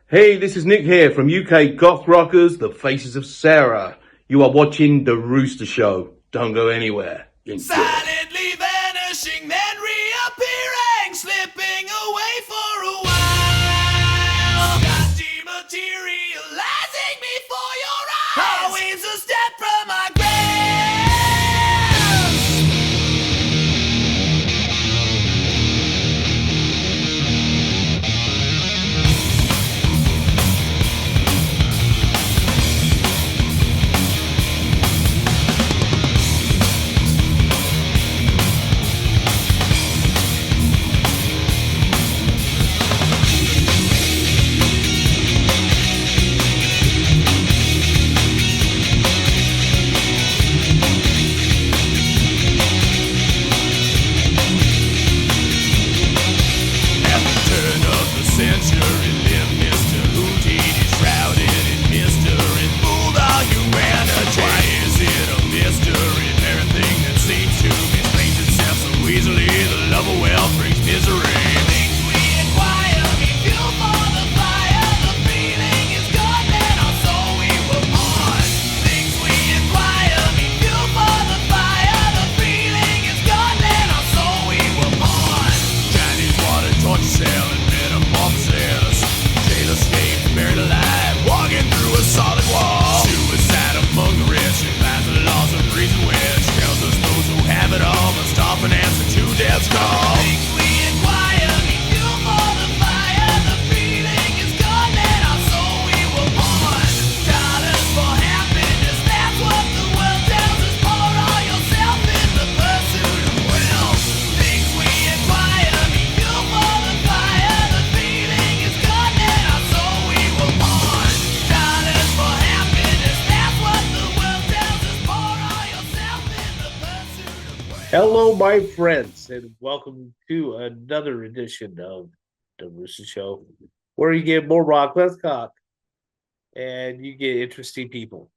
Hey, this is Nick here from UK Goth Rockers, The Faces of Sarah. You are watching The Rooster Show. Don't go anywhere. Enjoy. Silently vanishing, then reappearing, slipping away for a while. Not dematerializing before your eyes. Always a step from my grave. At the turn of the century, lived Mr. Houdini, shrouded in mystery, fooled all humanity. Why is it a mystery? Everything that seems to explain itself so easily. The love of wealth brings misery. Things we acquire, we fuel for the fire. The feeling is gone, then our soul we were born. Things we acquire, we fuel for the fire. The feeling is gone, then our soul we were born. Chinese water, torture cell, and metamorphosis. Jail escape, buried alive, walking through a solid wall. Suicide among the rich, and by the laws of reason which tells us those who have it all must often answer to death's call. Things we acquire, we fuel for the fire. The feeling is gone, then our soul we were born. Dollars for happiness, that's what the world tells us. Pour all yourself in the pursuit of wealth. Things we acquire, we fuel for the fire. The feeling is gone, then our soul we were born. Dollars for happiness, that's what the world tells us. Pour all yourself in the pursuit of wealth. Hello, my friends, and welcome to another edition of the Rooster Show, where you get more rock, less cock, and you get interesting people.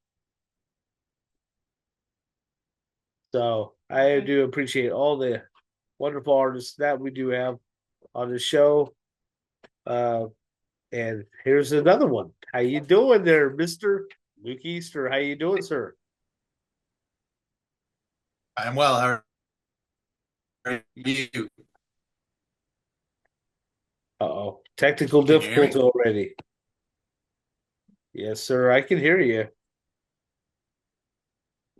So I do appreciate all the wonderful artists that we do have on the show. And here's another one. How you doing there, Mr. Luke Easter? How you doing, sir? I'm well. How are you? Uh-oh. Technical Can you hear me? difficulty already. Yes, sir. I can hear you.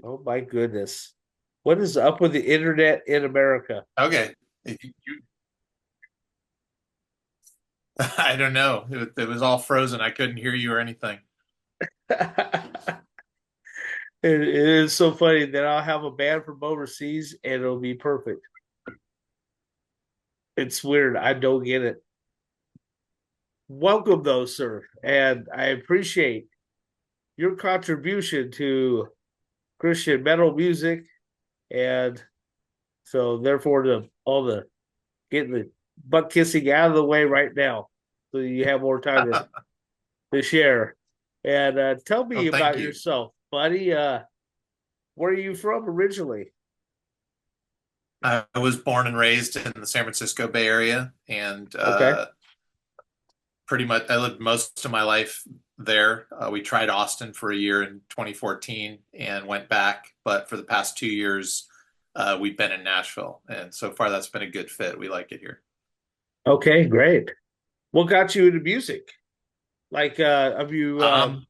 Oh my goodness. What is up with the internet in America? Okay. I don't know. It was all frozen. I couldn't hear you or anything. It is so funny that I'll have a band from overseas and it'll be perfect. It's weird. I don't get it. Welcome, though, sir. And I appreciate your contribution to Christian metal music. And so, therefore, getting the butt kissing out of the way right now so you have more time to share. And tell me Oh, thank about you. yourself, buddy. Where are you from originally? I was born and raised in the San Francisco Bay Area, and Okay. pretty much I lived most of my life there. We tried Austin for a year in 2014 and went back, but for the past 2 years, we've been in Nashville, and so far that's been a good fit. We like it here. Okay, great. What got you into music? Like, have you Um,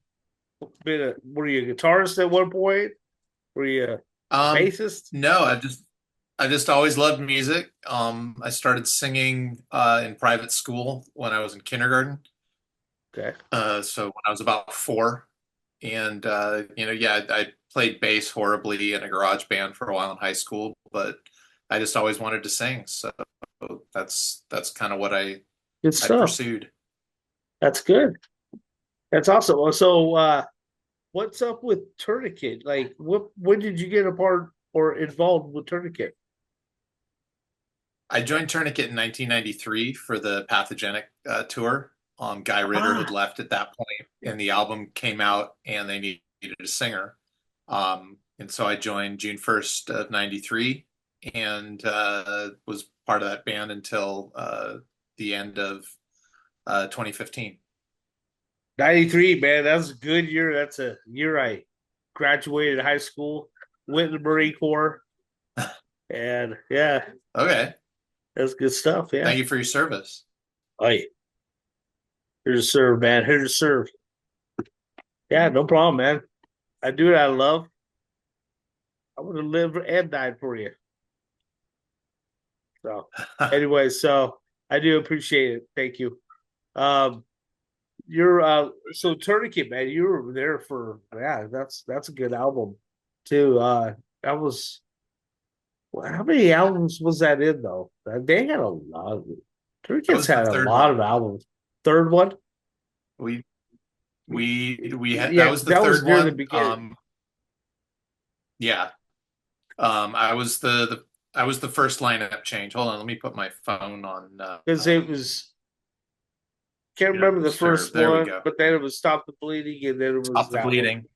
were you a guitarist at one point? Were you a bassist? no, I just always loved music. I started singing in private school when I was in kindergarten. Okay. So when I was about four, and yeah, I played bass horribly in a garage band for a while in high school, but I just always wanted to sing. So that's kind of what Good I stuff. pursued. That's good. That's awesome. So, what's up with Tourniquet? Like, when did you get a part or involved with Tourniquet? I joined Tourniquet in 1993 for the Pathogenic tour. Guy Ritter had left at that point, and the album came out, and they needed a singer. And so I joined June 1st of 93 and was part of that band until the end of 2015. '93, man, that's a good year. That's a year I graduated high school, went in the Marine Corps, and yeah, Okay. that's good stuff. Yeah. Thank you for your service. Hey, here to serve, man. Here to serve. Yeah, no problem, man. I do what I love. I would have lived and died for you. So, anyway, so I do appreciate it. Thank you. Um, you're so Tourniquet, man. You were there for yeah. That's a good album too. That was how many albums was that in though? They had a lot. That Tourniquet's was the had a third lot one. of albums. Third one, We we had that yeah, was the that was third near the one. beginning Yeah. I was I was the first lineup change. Hold on, let me put my phone on because it was can't yeah, remember the serve. first There we one, go. but then it was Stop the Bleeding, and then it was Stop the that one. bleeding.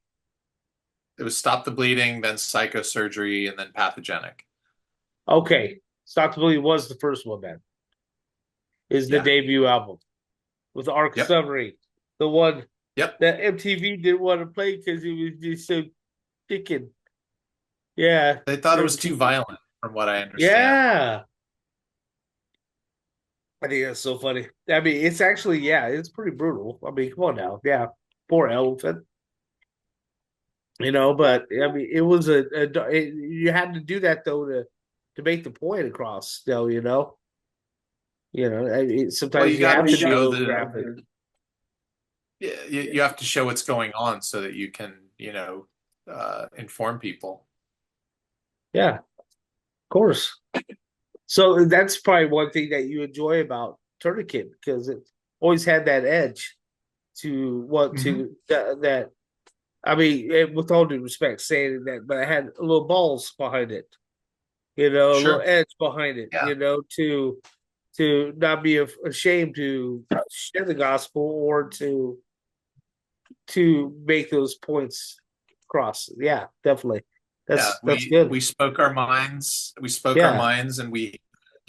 It was Stop the Bleeding, then Psychosurgery, and then Pathogenic. Okay, Stop the Bleeding was the first one. Then is the Yeah. debut album with Arc Yep. Summary, the one Yep. that MTV didn't want to play because it was just so chicken. Yeah, They thought it was too MTV. violent, from what I understand. Yeah, I think that's so funny. I mean, it's actually yeah, it's pretty brutal. I mean, come on now, yeah, poor elephant. But I mean, it was you had to do that though to make the point across. Still, Well, sometimes you you got have to to be a show little the graphic. you have to show what's going on so that you can, inform people. Yeah, of course. So that's probably one thing that you enjoy about Tourniquet because it always had that edge to what Mhm. to that. I mean, with all due respect, saying that, but I had a little balls behind it. A little Sure. edge behind it. Yeah. To not be ashamed to share the gospel or to make those points cross. Yeah, definitely. Yeah. That's We good. spoke our minds. We spoke our Yeah, minds, and we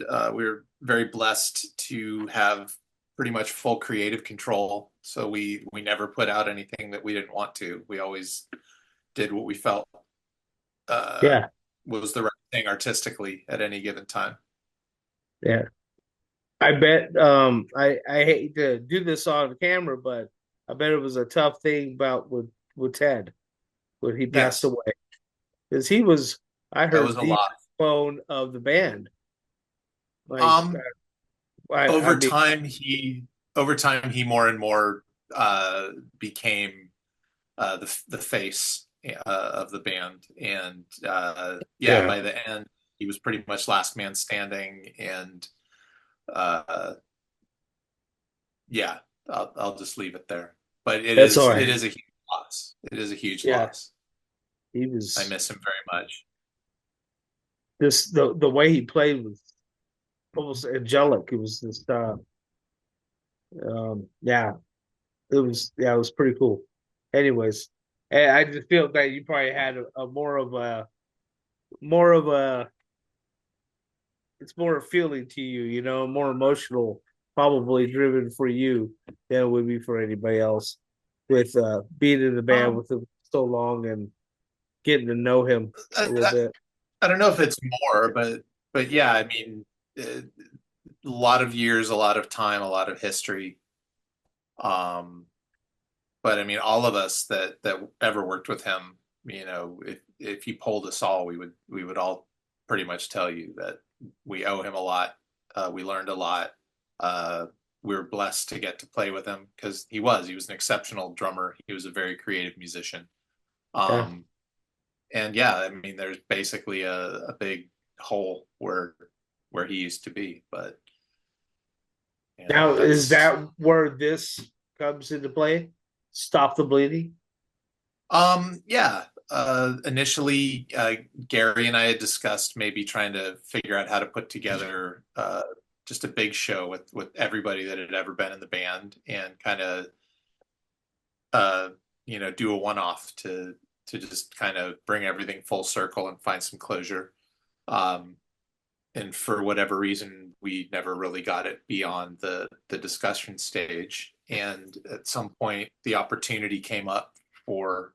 were very blessed to have pretty much full creative control. So we never put out anything that we didn't want to. We always did what we felt uh, yeah, was the right thing artistically at any given time. yeah. I bet I hate to do this on camera, but I bet it was a tough thing about with Ted when he passed Yes, away. Because he was I that was heard a the lot. backbone of the band. Like Um, I over mean, time, he more and more became the face of the band, and yeah, yeah, by the end, he was pretty much last man standing, and uh, yeah, I'll just leave it there. But that's all it right. is a huge loss. It is a huge Yeah, loss. he I was miss him very much. this the way he played was almost angelic. It was just yeah, it was pretty cool. Anyways, and I just feel that you probably had a more of a it's more feeling to you, more emotional, probably driven for you than it would be for anybody else. With being in the band Um, with him so long and getting to know him a I, little I, bit. I don't know if it's more, but yeah, I mean, a lot of years, a lot of time, a lot of history. Um, but I mean, all of us that ever worked with him, if you polled us all, we would all pretty much tell you that we owe him a lot. We learned a lot. Uh, we were blessed to get to play with him because he was an exceptional drummer. He was a very creative musician. Yeah. Um, and yeah, I mean, there's basically a big hole where he used to be, but Now, is that's that where this comes into play? Stop the bleeding. yeah. Initially, Gary and I had discussed maybe trying to figure out how to put together just a big show with everybody that had ever been in the band and kind of uh, do a one-off to just kind of bring everything full circle and find some closure. Um, and for whatever reason, we never really got it beyond the discussion stage. and at some point the opportunity came up for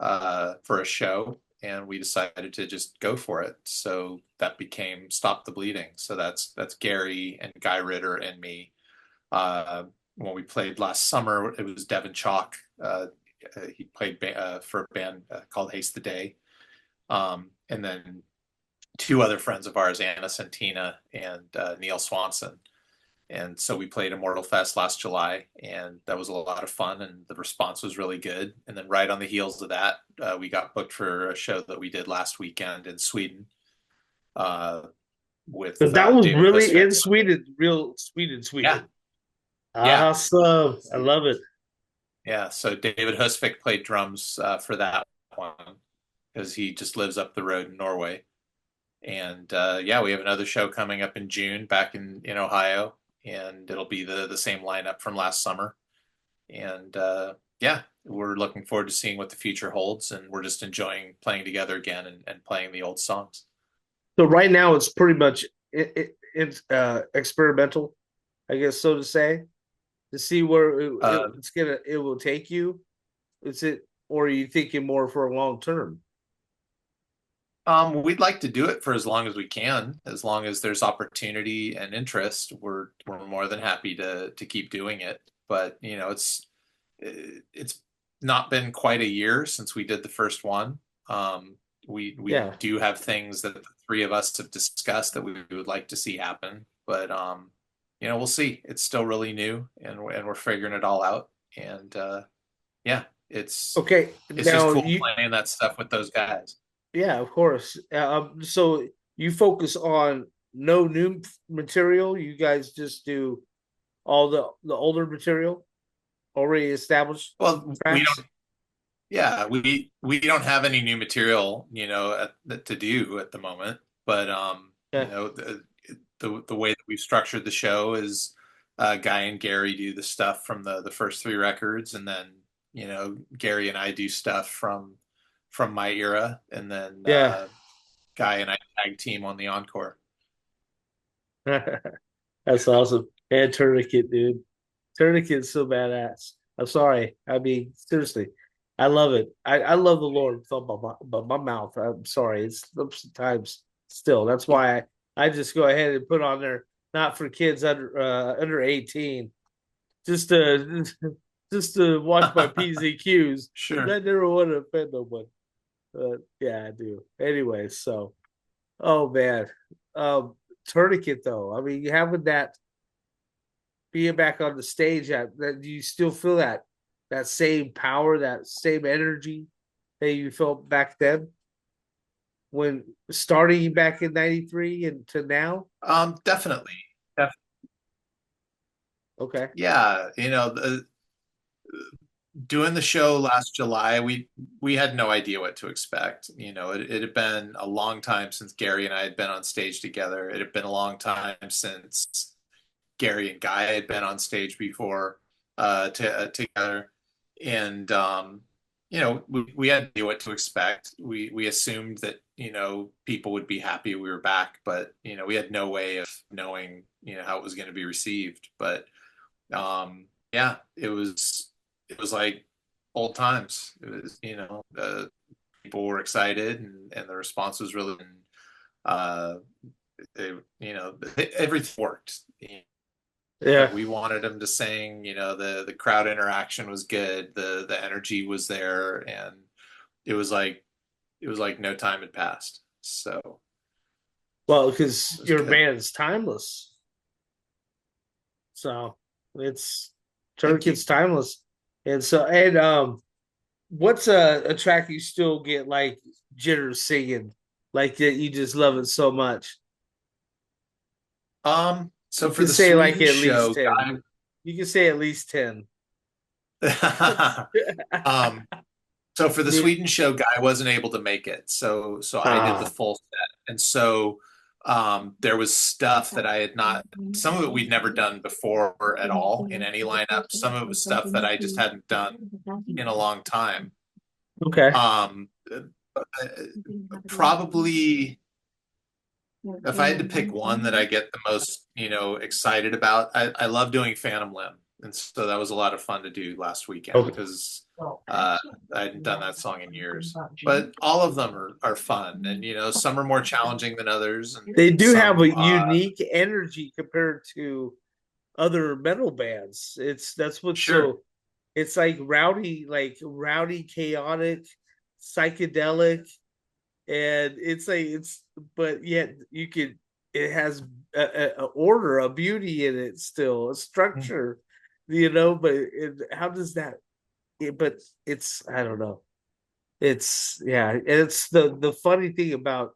a show, and we decided to just go for it. So that became Stop the Bleeding. So that's Gary and Guy Ritter and me. When we played last summer, it was Devin Chalk. He played for a band called Haste the Day. And then two other friends of ours, Anna Santina and Neil Swanson. And so we played Immortal Fest last July, and that was a lot of fun, and the response was really good. And then right on the heels of that, we got booked for a show that we did last weekend in Sweden. With But that was David really Husvik. in Sweden, real Sweden. Yeah. Awesome. I love it. Yeah, so David Husvik played drums for that one because he just lives up the road in Norway. And yeah, we have another show coming up in June back in Ohio, and it'll be the same lineup from last summer. And yeah, we're looking forward to seeing what the future holds, and we're just enjoying playing together again and playing the old songs. So right now it's pretty much it's experimental, I guess so to say, to see where it will take you. Is it, or are you thinking more for a long term? We'd like to do it for as long as we can. As long as there's opportunity and interest, we're more than happy to keep doing it. But it's not been quite a year since we did the first one. We do have things that the three of us have discussed that we would like to see happen. But we'll see. It's still really new, and we're figuring it all out. And yeah, it's okay. It's just cool playing that stuff with those guys. Yeah, of course. So you focus on no new material. You guys just do all the older material already established. Well, we don't. Yeah, we don't have any new material, to do at the moment. But the way that we've structured the show is Guy and Gary do the stuff from the first three records, and then Gary and I do stuff from my era, and then Guy and I tag team on the encore. That's awesome. And Tourniquet, dude. Tourniquet's so badass. I'm sorry. I mean, seriously, I love it. I love the Lord with all my mouth. I'm sorry. It's sometimes still. That's why I just go ahead and put on there, not for kids under 18, just to watch my P's and Q's. Sure. I never want to offend nobody. Yeah, I do. Anyway, so, oh man, Tourniquet though. I mean, having that, being back on the stage, that do you still feel that same power, that same energy that you felt back then when starting back in '93 and to now? Definitely. Okay. Yeah, doing the show last July, we had no idea what to expect. It had been a long time since Gary and I had been on stage together. It had been a long time since Gary and Guy had been on stage before together. And we had no idea what to expect. We assumed that people would be happy we were back, but we had no way of knowing how it was going to be received. But yeah, it was like old times. It was, people were excited, and the response was really, everything worked. Yeah, we wanted them to sing. The crowd interaction was good. The energy was there, and it was like no time had passed. So, well, because your band's timeless. So it's Tourniquet's timeless. And so, what's a track you still get like jitters singing, like that you just love it so much? So you for the say Sweden like at show, least 10. You can say at least 10. So for the Sweden show, Guy wasn't able to make it, so I did the full set, and so there was stuff that I had not. Some of it we'd never done before at all in any lineup. Some of it was stuff that I just hadn't done in a long time. Okay. Probably, if I had to pick one that I get the most, excited about, I love doing Phantom Limb. and so that was a lot of fun to do last weekend Okay. because I hadn't done that song in years. But all of them are fun, and some are more challenging than others, and They do have a some unique energy compared to other metal bands. That's what's sure. so it's like rowdy, chaotic, psychedelic, and it's but yet it has a order, a beauty in it still, a structure, but how does that but it's I don't know. It's yeah, and it's the funny thing about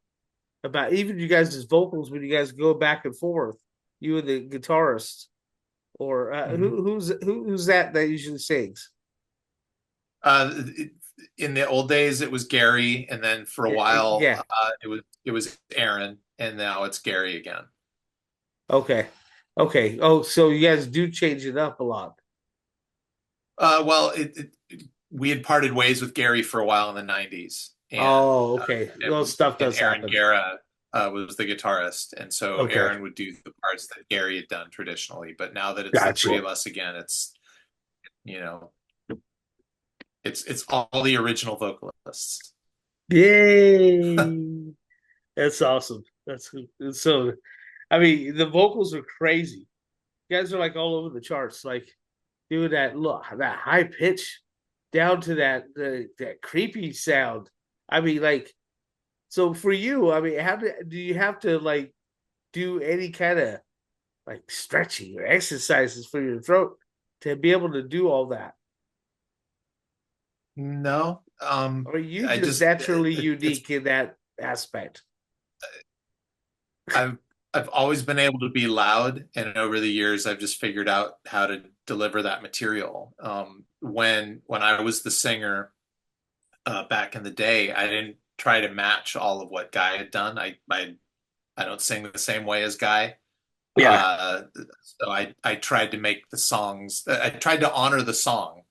even you guys' vocals when you guys go back and forth, you and the guitarist, or Mhm. who's that usually sings? Uh, in the old days, it was Gary, and then for a while, Yeah. it was Aaron, and now it's Gary again. Okay. Okay. Oh, so you guys do change it up a lot. Well, we had parted ways with Gary for a while in the '90s, and Oh, okay. and, Well, stuff and does Aaron happen. Guerra was the guitarist, and so Okay. Aaron would do the parts that Gary had done traditionally. But now that it's the three Gotcha. of us again, you know it's all the original vocalists. Yay. That's awesome. That's so I mean, the vocals are crazy. You guys are like all over the charts, like doing that high pitch down to that creepy sound. I mean, like, so for you, I mean, how do you have to like do any kind of like stretching or exercises for your throat to be able to do all that? No, Or are you I just just naturally it's unique in that aspect? I've I've always been able to be loud, and over the years, I've just figured out how to deliver that material. When I was the singer back in the day, I didn't try to match all of what Guy had done. I don't sing the same way as Guy. Yeah. Uh, so I tried to make the songs. I tried to honor the song,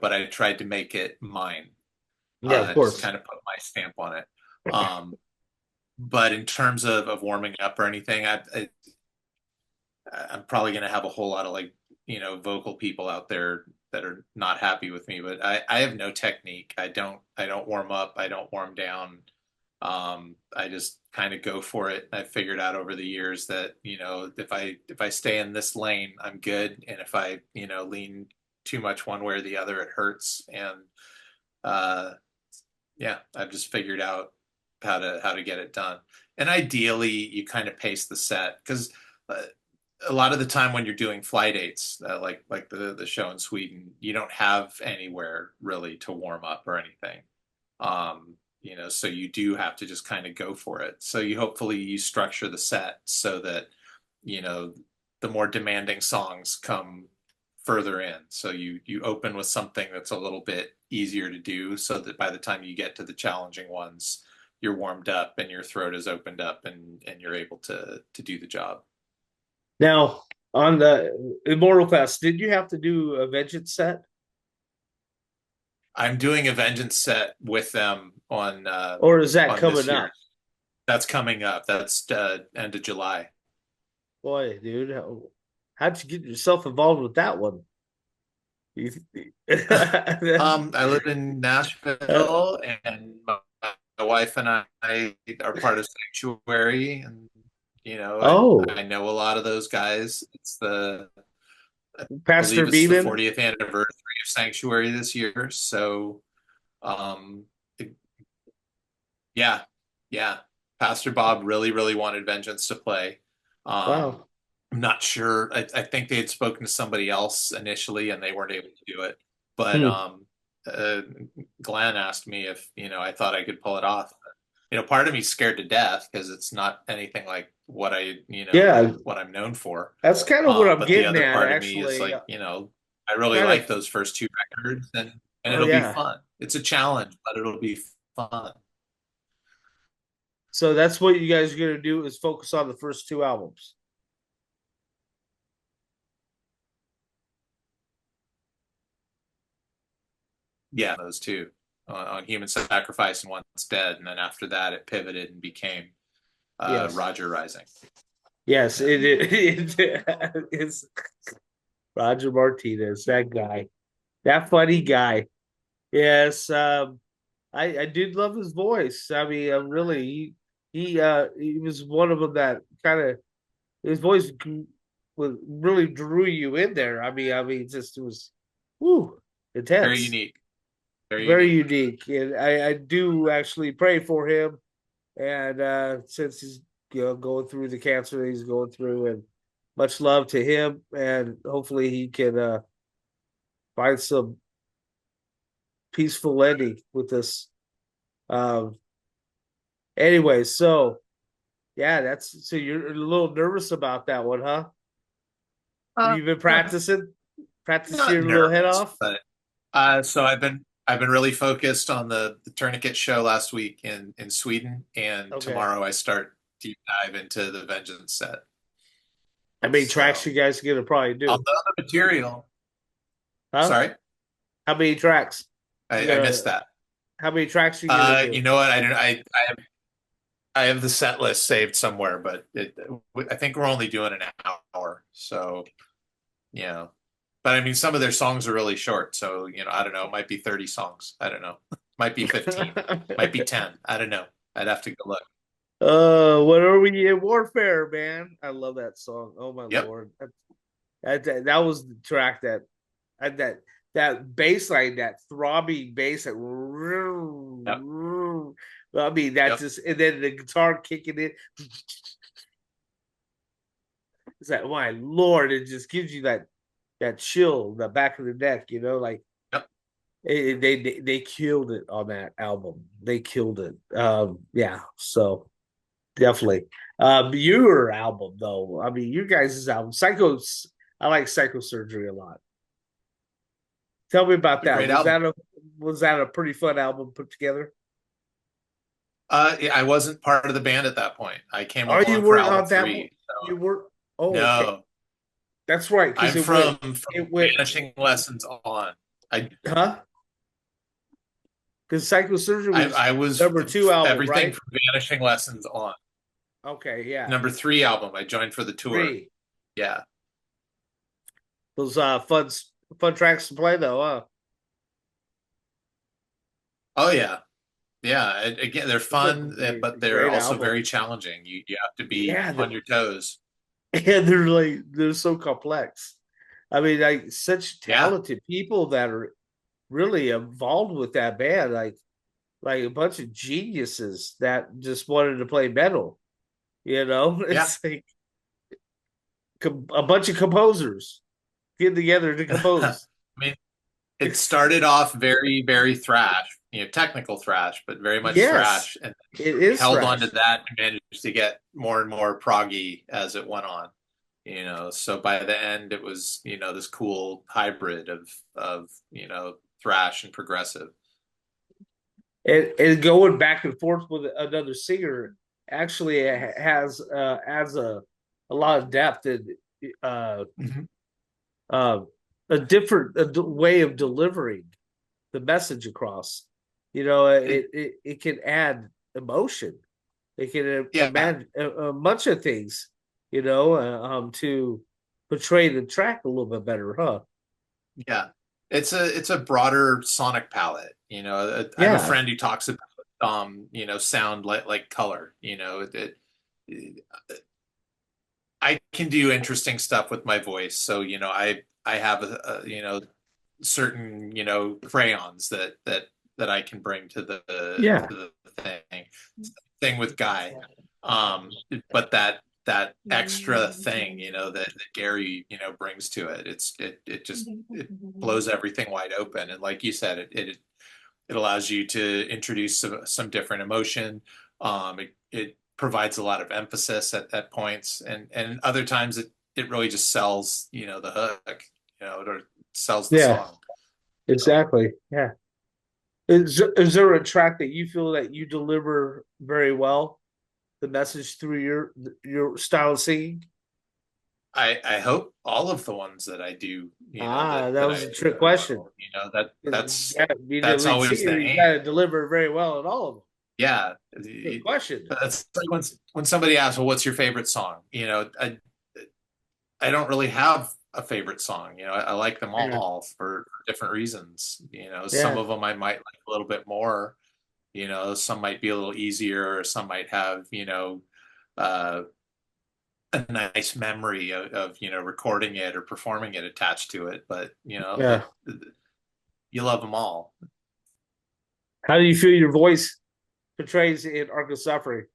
but I tried to make it mine. Yeah, of Just course. kind of put my stamp on it. Um, but in terms of warming up or anything, I'm probably going to have a whole lot of vocal people out there that are not happy with me. But I have no technique. I don't warm up. I don't warm down. I just kind of go for it. I figured out over the years that if I stay in this lane, I'm good, and if I lean too much one way or the other, it hurts. And uh, yeah, I've just figured out how to get it done. And ideally, you kind of pace the set because uh, a lot of the time when you're doing fly dates, like the show in Sweden, you don't have anywhere really to warm up or anything. So you do have to just kind of go for it. So hopefully you structure the set so that you know the more demanding songs come further in. So you open with something that's a little bit easier to do, so that by the time you get to the challenging ones, you're warmed up and your throat is opened up and you're able to do the job. Now, on the Immortal Class, did you have to do a Vengeance set? I'm doing a Vengeance set with them Or is that on this coming year. up? That's coming up. That's end of July. Boy, dude, how'd you get yourself involved with that one? You- I live in Nashville, and my wife and I are part of Sanctuary, and I oh, know a lot of those guys. I Pastor believe it's the Beeman. 40th anniversary of Sanctuary this year, so um, it- yeah, yeah. Pastor Bob really, really wanted Vengeance to play. Um, Wow. I'm not sure. I think they had spoken to somebody else initially, and they weren't able to do it. But Hmm. uh, Glenn asked me if I thought I could pull it off. Part of me's scared to death because it's not anything like Yeah, what I'm known for. that's kind of what I'm But the getting other at, part of me is actually. like, I really Kind like of. those first two records, and Oh it'll be yeah. fun. It's a challenge, but it'll be fun. So that's what you guys are gonna do is focus on the first two albums. Yeah, those two on Human Sacrifice and Once Dead, and then after that, it pivoted and became Yes. Roger Rising. Yes. Yeah. It is. Roger Martinez, that guy, that funny guy. Yes, I did love his voice. I mean, really, he was one of them that kind of his voice really drew you in there. I mean, just it was, woo, Very intense, unique. Very very unique. unique, and I do actually pray for him. And since he's going through the cancer that he's going through, and much love to him, and hopefully he can find some peaceful ending with this. Um, anyway, so yeah, that's so you're a little nervous about that one, huh? Have Uh, you been practicing? Practice Not your little head nervous, off? but so I've been really focused on the tourniquet show last week in Sweden, and Okay. tomorrow I start deep dive into the Vengeance set. How many tracks So you guys gonna probably on do? the other material, Huh? sorry, How many tracks? You I missed gonna that. how many tracks you gonna You do? know what? I don't. I have the set list saved somewhere, but I think we're only doing an hour. So yeah, but I mean, some of their songs are really short. So I don't know. It might be 30 songs. I don't know. Might be 15. Might be 10. I don't know. I'd have to go look. What are we in warfare, man? I love that song. Oh my Yep. lord, that was the track that that bass line, that throbbing bass, that Yep. I mean that Yep. just, and then the guitar kicking in. It's like, my lord, it just gives you that chill, the back of the neck, like Yep. they killed it on that album. They killed it. Yeah, so definitely. Your album though, I mean, you guys' album, Psychos. I like Psychosurgery a lot. Tell me about A that. great Was album. that a pretty fun album put together? Yeah, I wasn't part of the band at that point. I came Are you along for were album on that one? three. So You were. Oh, okay. no, That's right, because I'm it went. from It went. Vanishing Lessons on. I Huh? Because Psychosurgery I, was I was number 2 album, everything right? from Vanishing Lessons on. Okay, yeah. Number three album. I joined for the tour. 3. Yeah. Those fun tracks to play though, huh? Oh yeah. Yeah. Again, they're It's a fun, but they're great also album. very challenging. You have to be Yeah, on your toes. and they're so complex. I mean, like such Yeah. talented people that are really involved with that band, like a bunch of geniuses that just wanted to play metal. Yeah. It's like a bunch of composers get together to I compose. mean, it started off very, very thrash, technical thrash, but very much Yes, thrash, and it is held on thrash. to that and managed to get more and more proggy as it went on. So by the end, it was this cool hybrid of thrash and progressive. And going back and forth with another singer actually has adds a lot of depth and uh, Mm-hmm. uh, a different way of delivering the message across. It can add emotion. It can Yeah, add a bunch of things. To portray the track a little bit better, huh? yeah. It's a broader sonic palette. I have a Yeah, friend who talks about sound like color. I can do interesting stuff with my voice. So, I have certain, crayons that I can bring to yeah, the thing with Guy. Um, but that extra thing, that Gary, brings to it, it just it blows everything wide open. And like you said, it allows you to introduce some different emotion. It provides a lot of emphasis at points, and other times it really just sells, the hook, or sells the yeah, song. So exactly. Yeah. Is there a track that you feel that you deliver very well, the message through your style of singing? I hope all of the ones that I do, That that was I a trick question. that's Yeah, being the that's lead always singer, the you aim. got to deliver very well in all of them. Yeah. Good question. That's like when somebody asks, well, what's your favorite song? I don't really have a favorite song. I like them Yeah. all for different reasons. Some Yeah. of them I might like a little bit more. Some might be a little easier, or some might have, uh, a nice memory of recording it or performing it attached to it. But Yeah. you love them all. How do you feel your voice portrays in Arc of Suffering?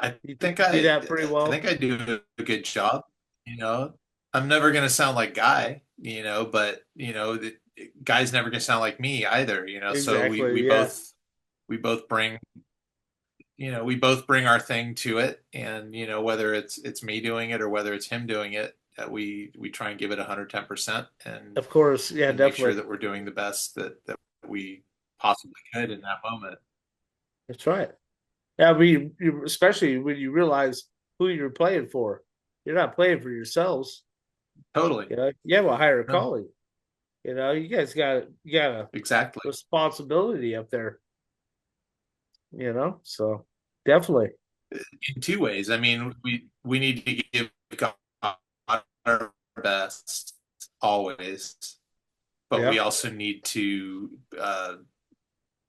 I You think do I that pretty I well. think I do a good job. You know, I'm never gonna sound like Guy. But the Guy's never gonna sound like me either. So we Exactly. we Yeah. both we both bring we both bring our thing to it, and whether it's me doing it or whether it's him doing it, we try and give it 110%, and Of course. Yeah. make sure Definitely. that we're doing the best that we possibly could in that moment. That's right. Yeah. Especially when you realize who you're playing for. You're not playing for yourselves. Totally. You have a higher No, calling. You guys got a exactly. responsibility up there. So definitely. In two ways. I mean, we need to give God our best always, but we Yeah. also need to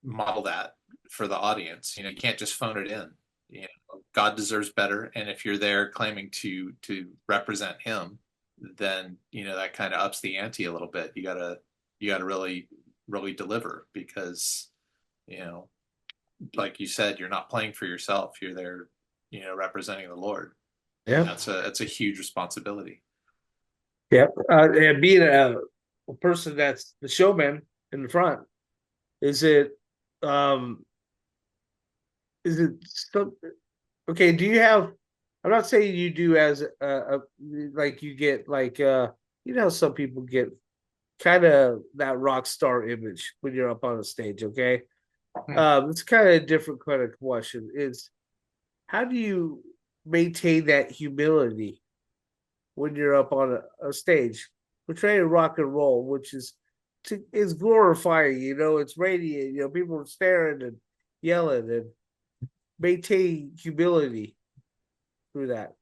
model that for the audience. You can't just phone it in. God deserves better, and if you're there claiming to represent Him, then that kind of ups the ante a little bit. You gotta really deliver, because you know like you said, you're not playing for yourself. You're there, representing the Lord, and Yeah. that's a huge responsibility. Yeah. And being a person that's the showman in the front, is it um is it still okay? Do you have? I'm not saying you do as like you get like some people get kind of that rock star image when you're up on a stage. Okay, Hmm. it's kind of a different kind of question. Is how do you maintain that humility when you're up on a stage portraying rock and roll, which is glorifying, it's radiant, people are staring and yelling, and maintain humility through that.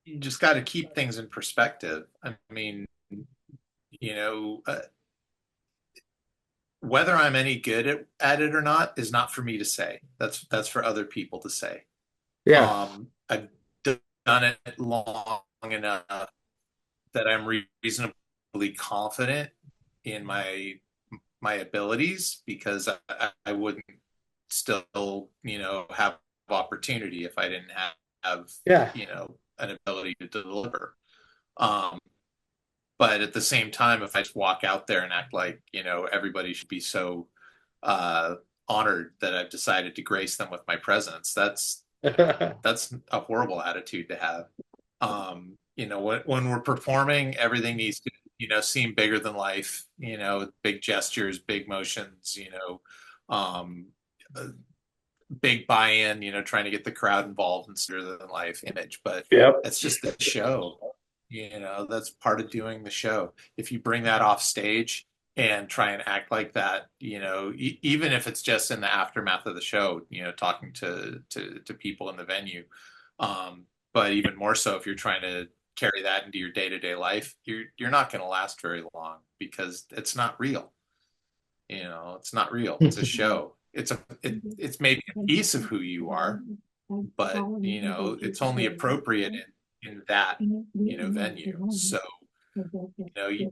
You just got to keep things in perspective. I mean, you know, uh, whether I'm any good at it or not is not for me to say. That's for other people to say. Yeah. I've done it long enough that I'm reasonably confident in my abilities, because I wouldn't still have opportunity if I didn't have Yeah. an ability to deliver. Um, but at the same time, if I just walk out there and act like everybody should be so uh, honored that I've decided to grace them with my presence, that's a horrible attitude to have. When we're performing, everything needs to seem bigger than life. Big gestures, big motions. Um, uh, Big buy-in. Trying to get the crowd involved instead of the life image. But Yep. that's just the show. That's part of doing the show. If you bring that off stage and try and act like that, even if it's just in the aftermath of the show, talking to people in the venue, um, but even more so if you're trying to carry that into your day-to-day life, you're not going to last very long, because it's not real. It's not real. It's a show. It's maybe a piece of who you are, but it's only appropriate in that venue. So you know you,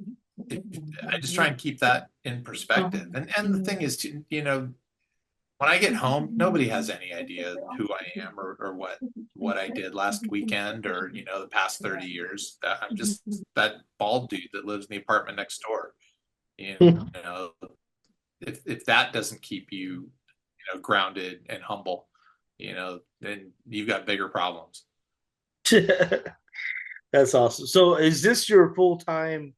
I just try and keep that in perspective. And the thing is, when I get home, nobody has any idea who I am, or what I did last weekend, or the past 30 years. I'm just that bald dude that lives in the apartment next door. You know, if that doesn't keep you grounded and humble, then you've got bigger problems. That's awesome. So, is this your full time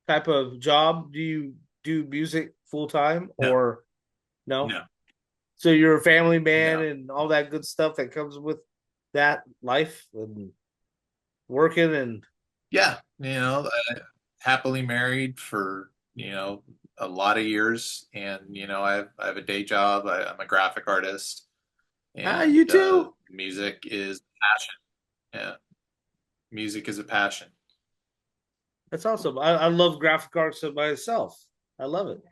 type of job? Do you do music full time No, or no? no, So you're a family man no. and all that good stuff that comes with that life and working and Yeah, happily married for a lot of years, and I have a day job. I'm a graphic artist, you and too. Music is passion. Yeah. Music is a passion. That's awesome. I love graphic arts myself. I love it.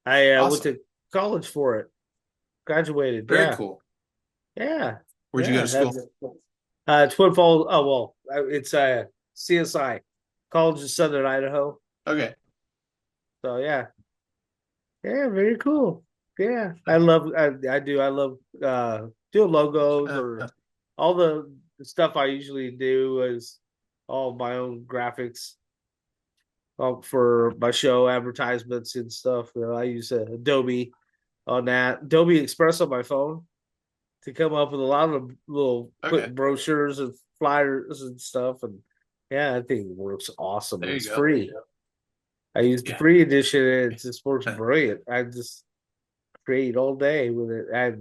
I went Awesome. to college for it. Graduated. Very Yeah. cool. Yeah. Where'd you go to school? Twin Falls. Oh well, it's CSI, College of Southern Idaho. Okay. So yeah, yeah, very cool. Yeah, I love. I do. I love doing logos or all the stuff I usually do is all my own graphics for my show advertisements and stuff. You know, I use Adobe on that, Adobe Express on my phone to come up with a lot of little quick Okay. brochures and flyers and stuff. And yeah, I think it works awesome. There you It's go. free. I use the Yeah. free edition and it just works brilliant. I just create all day with it. I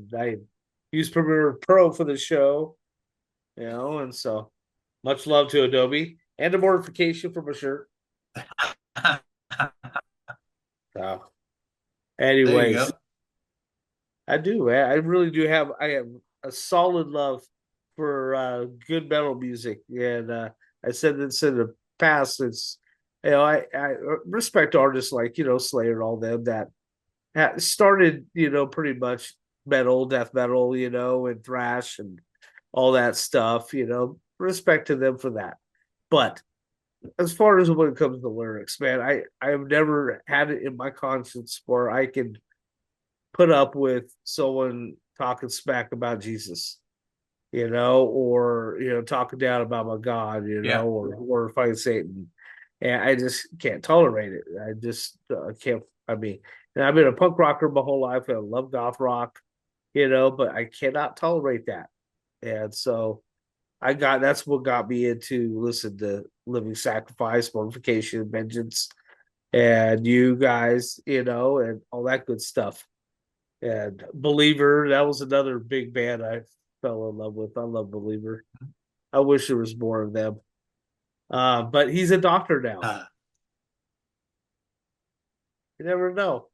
use Premiere Pro for the show, you know, and so much love to Adobe and a mortification for my shirt. So, There you anyways, go. I do. I really do have. I have a solid love for good metal music, and I said this in the past. It's I respect artists like Slayer and all them that started pretty much metal, death metal, and thrash and all that stuff. Respect to them for that. But as far as when it comes to lyrics, man, I have never had it in my conscience where I can put up with someone talking smack about Jesus, or talking down about my God, Yeah. or fighting Satan, and I just can't tolerate it. I just can't. I mean, and I've been a punk rocker my whole life. I love goth rock, but I cannot tolerate that, and so that's what got me into listen to Living Sacrifice, Mortification, Vengeance, and you guys, and all that good stuff. And Believer, that was another big band I fell in love with. I love Believer. I wish there was more of them. But he's a doctor now. You never know.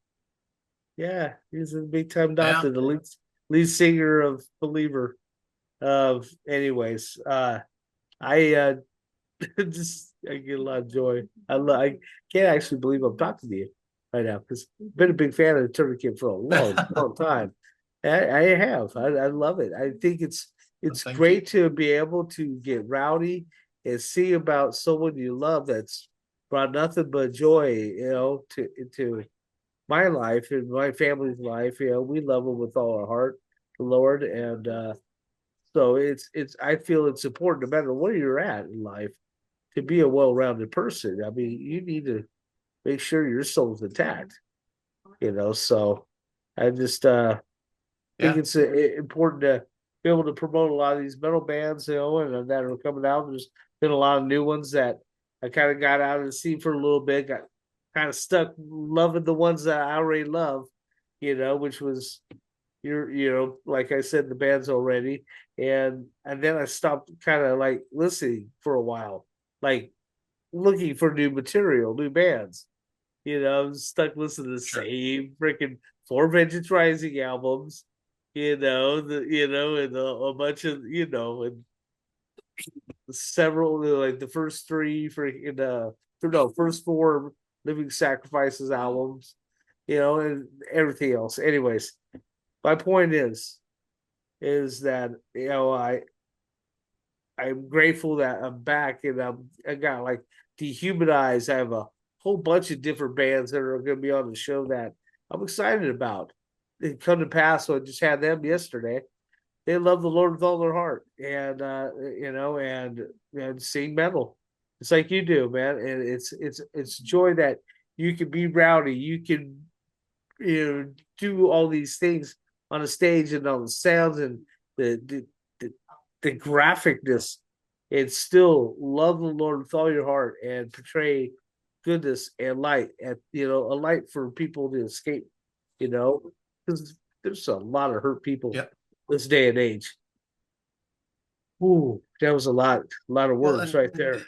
Yeah, he's a big time doctor, the lead singer of Believer. Anyways, I just I get a lot of joy. I can't actually believe I'm talking to you right now because I've been a big fan of the Tourniquet for a long time. I have. I love it. I think it's great to be able to get rowdy and see about someone you love that's brought nothing but joy, to my life and my family's life. We love them with all our heart, the Lord, and so it's. I feel it's important, no matter where you're at in life, to be a well-rounded person. I mean, you need to make sure your soul's intact. So I just think it's important to be able to promote a lot of these metal bands, and that are coming out. There's been a lot of new ones that I kind of got out of the scene for a little bit, got kind of stuck loving the ones that I already love, which was like I said, the bands already. And then I stopped kind of like listening for a while, like looking for new material, new bands. I'm stuck listening to the same freaking four Vengeance Rising albums, and a bunch of and several like the first three freaking first four Living Sacrifices albums, and everything else. Anyways, my point is that I'm grateful that I'm back and I got like Dehumanized. I have a whole bunch of different bands that are going to be on the show that I'm excited about. They come to pass. So I just had them yesterday. They love the Lord with all their heart, and and sing metal. It's like you do, man. And it's joy that you can be rowdy. You can do all these things on a stage and on the sounds and the graphicness, and still love the Lord with all your heart and portray goodness and light, and a light for people to escape, because there's a lot of hurt people this day and age. Ooh, that was a lot of words right there.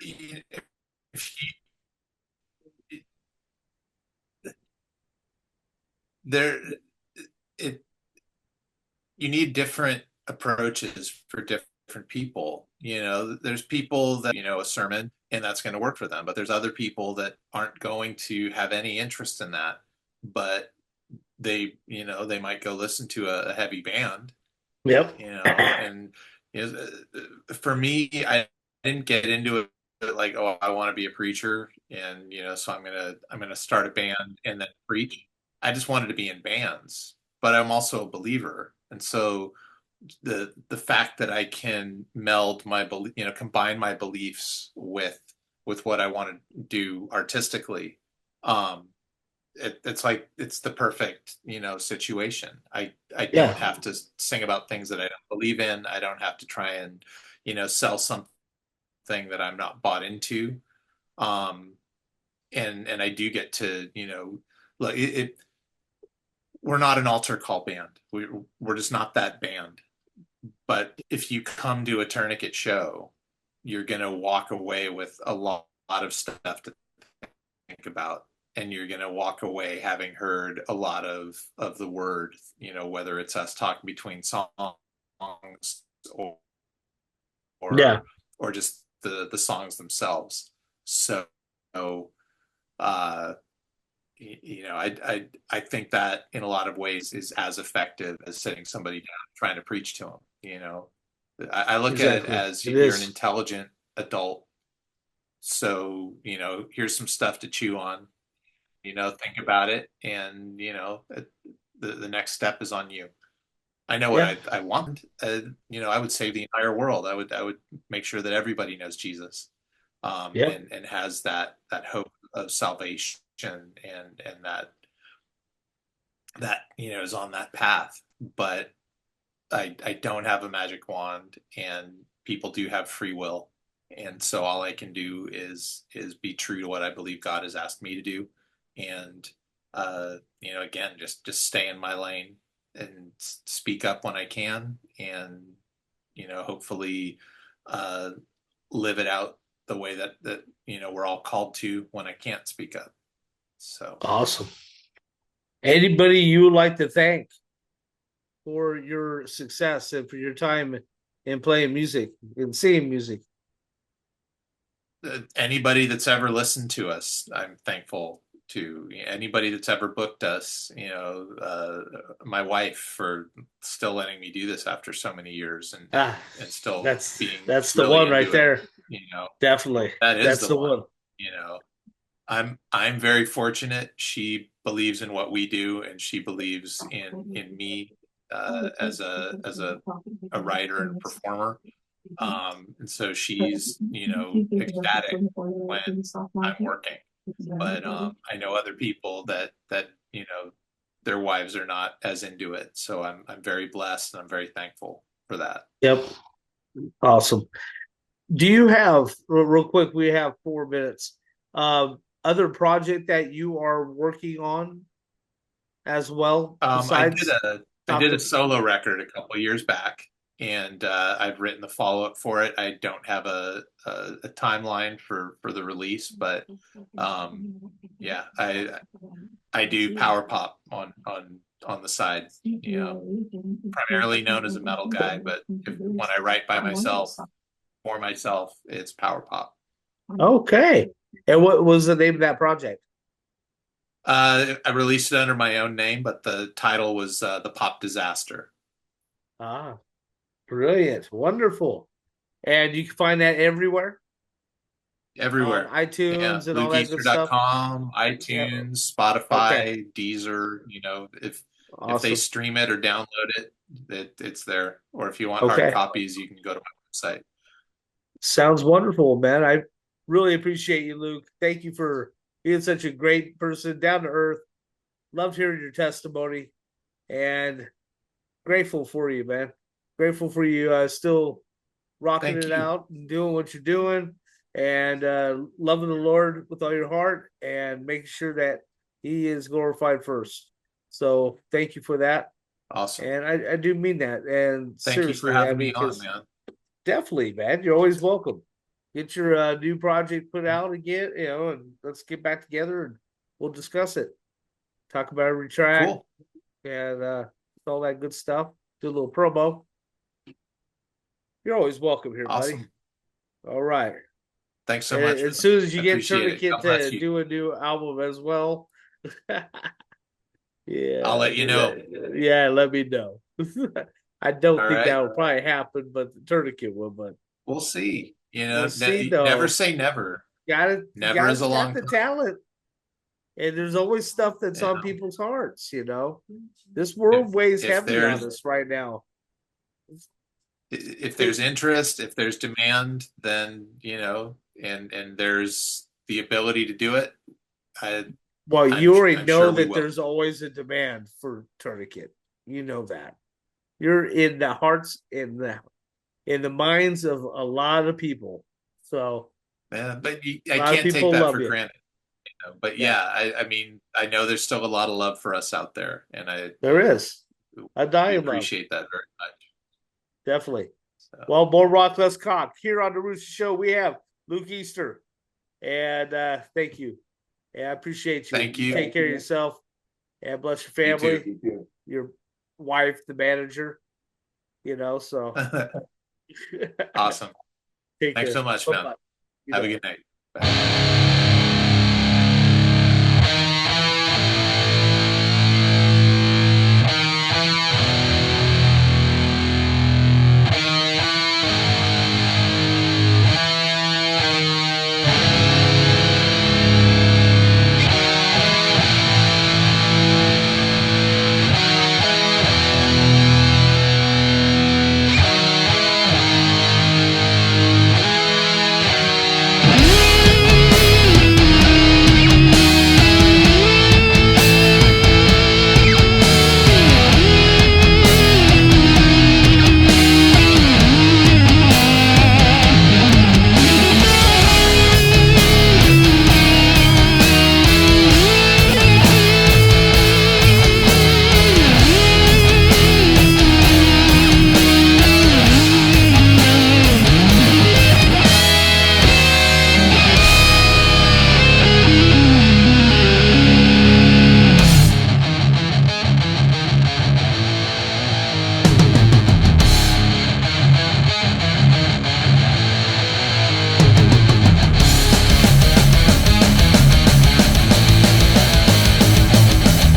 You need different approaches for different people. There's people that, a sermon and that's going to work for them, but there's other people that aren't going to have any interest in that, but they might go listen to a heavy band, Yep. and for me, I didn't get into it like, oh, I want to be a preacher, and so I'm gonna start a band and then preach. I just wanted to be in bands, but I'm also a believer, and so the fact that I can meld combine my beliefs with what I want to do artistically, it's the perfect situation. I don't have to sing about things that I don't believe in. I don't have to try and sell something that I'm not bought into. And I do get to look, we're not an altar call band. We're just not that band. But if you come to a Tourniquet show, you're gonna walk away with a lot of stuff to think about, and you're going to walk away having heard a lot of the word, whether it's us talking between songs or Yeah. or just the songs themselves. So, I think that in a lot of ways is as effective as sitting somebody down trying to preach to them. I look at it as you're an intelligent adult. So, here's some stuff to chew on. Think about it, and the next step is on you. I know what I want. I would save the entire world. I would make sure that everybody knows Jesus, and has that hope of salvation, and that is on that path. But I don't have a magic wand, and people do have free will, and so all I can do is be true to what I believe God has asked me to do. And again, just stay in my lane and speak up when I can, and hopefully live it out the way that we're all called to when I can't speak up. So awesome. Anybody you would like to thank for your success and for your time in playing music and singing music? Anybody that's ever listened to us, I'm thankful to. Anybody that's ever booked us, my wife for still letting me do this after so many years, and still that's being the really one right there. Definitely, that's the one. I'm very fortunate. She believes in what we do, and she believes in me as a writer and performer. And so she's ecstatic when I'm working. But I know other people that their wives are not as into it. So I'm very blessed, and I'm very thankful for that. Yep. Awesome. Do you have, real quick, we have 4 minutes, other project that you are working on as well? I did a solo record a couple of years back, and I've written the follow-up for it. I don't have a timeline for the release, but yeah, I do power pop on the side, primarily known as a metal guy, but when I write by myself, for myself, it's power pop. Okay. And what was the name of that project? I released it under my own name, but the title was The Pop Disaster. Ah, brilliant. Wonderful. And you can find that everywhere? Everywhere. iTunes and all that good stuff. LukeEaster.com, iTunes, Spotify, Deezer. If they stream it or download it, it's there. Or if you want hard copies, you can go to my website. Sounds wonderful, man. I really appreciate you, Luke. Thank you for being such a great person, down to earth. Loved hearing your testimony, and grateful for you, man. Grateful for you still rocking it out and doing what you're doing, and loving the Lord with all your heart, and making sure that He is glorified first. So thank you for that. Awesome. And I do mean that. And thank you for having me on, man. Definitely, man. You're always welcome. Get your new project put out again, and let's get back together and we'll discuss it. Talk about a retract and all that good stuff. Do a little promo. You're always welcome here, buddy. Awesome. All right. Thanks so much. As soon as you get Appreciate it. Tourniquet God bless to you. do a new album as well. Yeah. I'll let you know. Yeah, let me know. I don't All think right. that will probably happen, but the Tourniquet will. But We'll see. You know, We'll see, though. never say never. never is a long the time. talent. And there's always stuff that's Yeah. on people's hearts, you know. This world weighs if heavy on there's- us right now. If there's interest, if there's demand, then, you know, and there's the ability to do it. Well, I'm- you already I'm know sure we that will. there's always a demand for Tourniquet. You know that. You're in the hearts, in the minds of a lot of people. So But I lot of can't take people that love for you. granted. You know? But Yeah. yeah, I mean, I know there's still a lot of love for us out there, and there is a we dying love. appreciate that very much. Definitely. So, Well, more Rock Less Cock. Here on the Rooster Show, we have Luke Easter. And thank you. And I appreciate you. Thank you. Take care of yourself. And bless your You family, too. your wife, the manager. You know, so Awesome. take Thanks care. so much, Bye-bye. man. You Have know. a good night. Bye.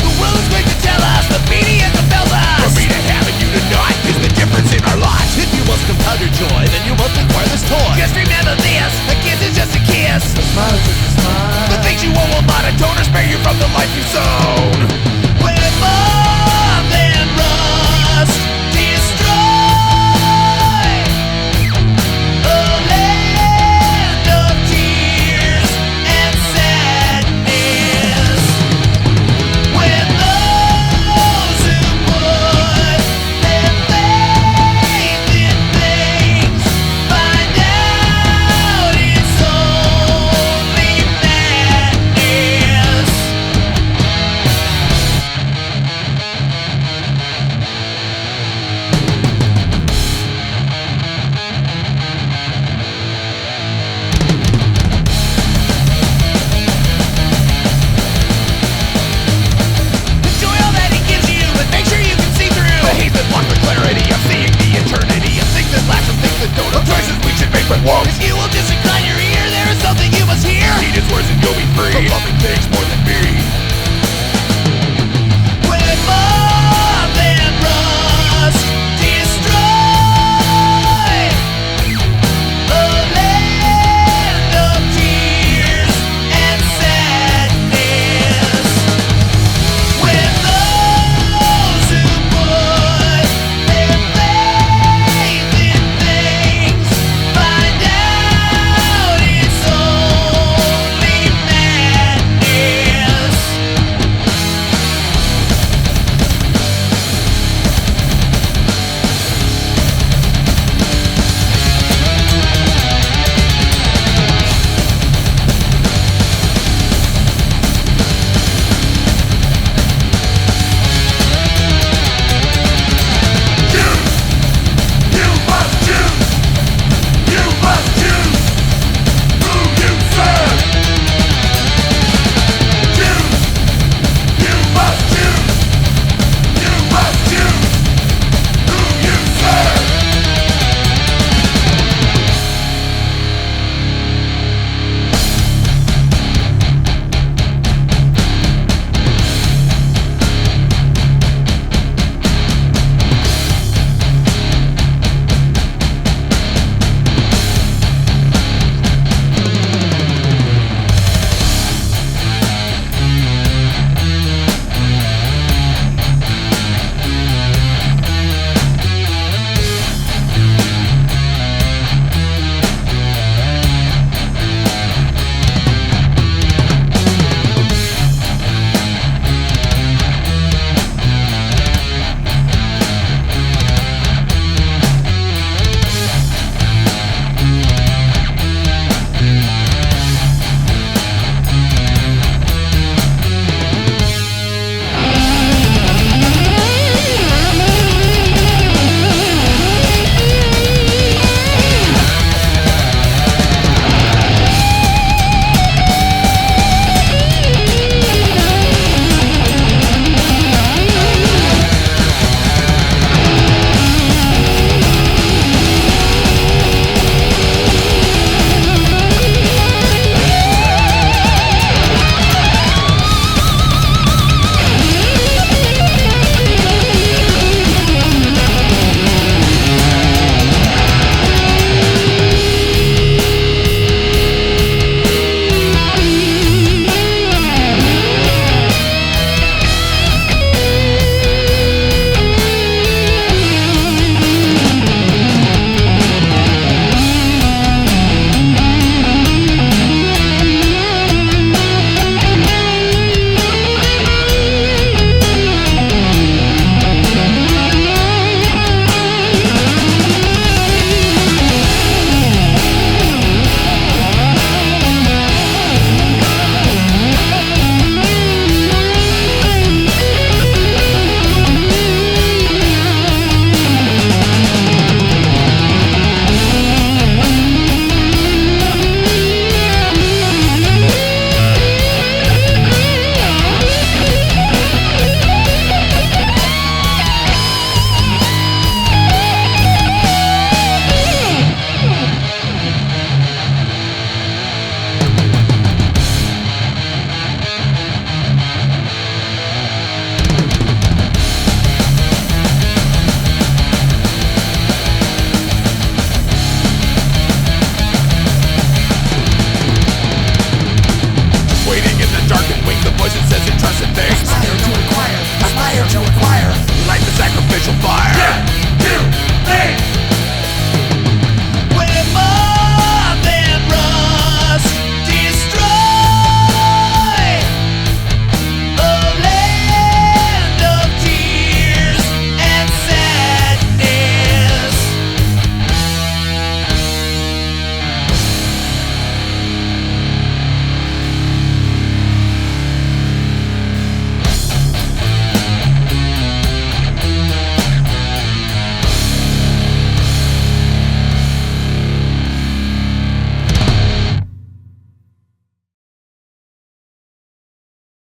The world is quick to tell us the media compels us. For me to have and you to not is the difference in our lives. If you must compel your joy, then you must acquire this toy. Just remember this, a kiss is just a kiss. A smile is just a smile. The things you owe a lot of donors spare you from the life you sow.